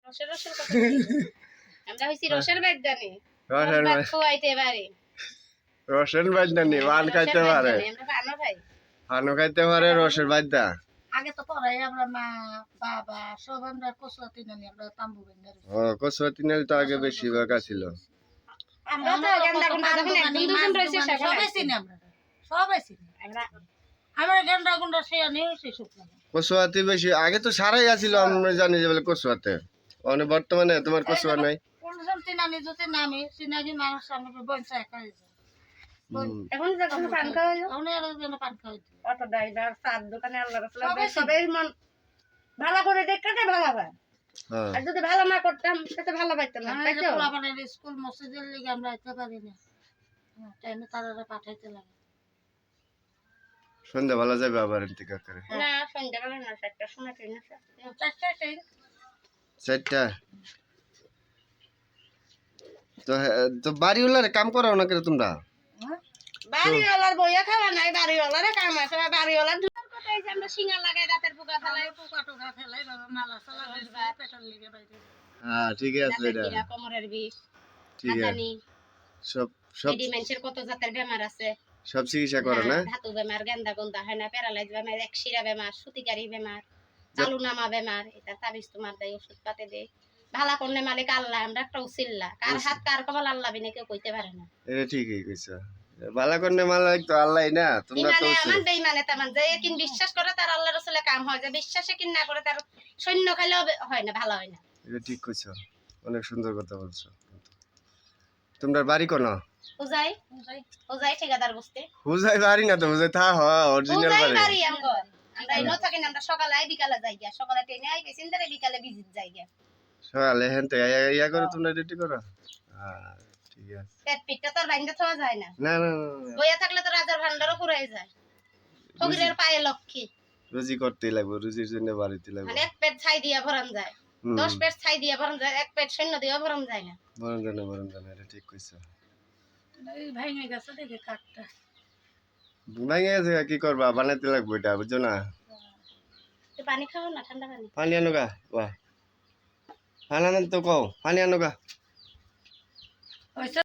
রসের রসের কথা বলি। আমরা হইছি রসের বাগদানি রসের রস খাইতে পারি রসের বাজনা নি পান খাইতে পারে আমরা পানো খাই পানও খাইতে পারে রসের বাজনা আগে তো পড়াই আমরা মা বাবা সব আমরা কসুয়াতি নানি আমরা তাম্বু বেন্দার ও কসুয়াতি নাল তো আগে বেশি বাঁকা ছিল আমরা তো গেন্দা গুন্ডা যখন একদম দুজন রয়েছে সবাই চিনি আমরা সবাই চিনি আমরা গেন্দা গুন্ডা সে আনি সে সব কসুয়াতি বেশি আগে তো সারাই আছিল আমরা জানি যে বলে কসুয়াতে অনে বর্তমানে তোমার কসুয়া নাই কোনজন তিনানি যদি নামি সিনাজি মানুষ সামনে বঞ্চা একা হয়ে যায় এখন যখন পান খাওয়া হলো অনেক আর যেন পান খাওয়াই অটো ড্রাইভার চার দোকানে আল্লাহ রাসূল সবাই মন ভালো করে দেখতে ভালো হয় হ্যাঁ আর যদি ভালো না করতাম তাতে ভালো পাইতাম না তাই তো আমাদের স্কুল মসজিদের লিগে আমরা যেতে পারি না টাইমে তারা পাঠাইতে লাগে সন্ধ্যা ভালো যাবে আবার ইন্তিকা করে না সন্ধ্যাবেলা না 7টার সময় ট্রেন আছে চারটা ট্রেন চারটা তো তো বাড়িওয়ালার কাম করাও না কেন তোমরা বাড়িওয়ালার বইয়া খাওয়া নাই বাড়িওয়ালারে কাম আছে বাড়িওয়ালার কথা এই যে আমরা সিঙ্গা লাগাই রাতের পোকা ফেলাই পোকা টোকা ফেলাই বাবা মালা সালা পেট্রোল লিগে বাইরে হ্যাঁ ঠিক আছে এটা কিরা কোমরের বিষ ঠিক আছে হাতানি সব সব এডি মানুষের কত জাতের বেমার আছে সব চিকিৎসা করো না ধাতু বেমার গেন্দা গন্ধা হয় না প্যারালাইজ বেমার একশিরা বেমার সুতিকারি বেমার চালু নামা বেমার এটা তাবিজ তোমার দেয় ওষুধ পাতে দেয় ভালা করলে মালিক আল্লাহ আমরা একটা উসিল্লা কার হাত কার কপাল আল্লাহ বিনে কেউ কইতে পারে না এটা ঠিকই কইছো বালা করনে মালিক তো আল্লাহই না তোমরা তো ইমানে আমান বেঈমানে তামান যে কিন বিশ্বাস করে তার আল্লাহ রাসূলের কাম হয় যে বিশ্বাসে কিন না করে তার সৈন্য খাইলেও হয় না ভালো হয় না এটা ঠিক কইছো অনেক সুন্দর কথা বলছো তোমরা বাড়ি কোন বুঝাই বুঝাই ঠিকাদার বসতে হুজাই বাড়ি না তো হুজাই থা হ অরিজিনাল বুঝাই বাড়ি বাড়ি আমগর আমরা ইনো থাকি না আমরা সকালে আই বিকালে যাই গিয়া সকালে ট্রেনে আই পেছেন ধরে বিকালে ভিজিট যাই গিয়া সকালে হেনতে ইয়া করো তোমরা রেডি করো হ্যাঁ ঠিক আছে পেট পিঠটা তো আর বাইন্দা থাকা যায় না না না বইয়া থাকলে তো রাজার ভান্ডারও ফুরাই যায় ফকিরের পায়ে লক্ষ্মী রুজি করতেই লাগবে রুজির জন্য বাড়িতে লাগবে মানে এক পেট ছাই দিয়া ভরান যায় 10 পেট ছাই দিয়া ভরান যায় এক পেট সৈন্য দিয়া ভরান যায় না বরণ জানে এটা ঠিক কইছো এই ভাইঙে গেছে দেখে কাঠটা ভেঙে গেছে কি করবা বানাইতে লাগবে এটা বুঝছো না তো পানি খাও না ঠান্ডা পানি পানি আনো গা বাহ পানি আনো তো কও পানি আনো গা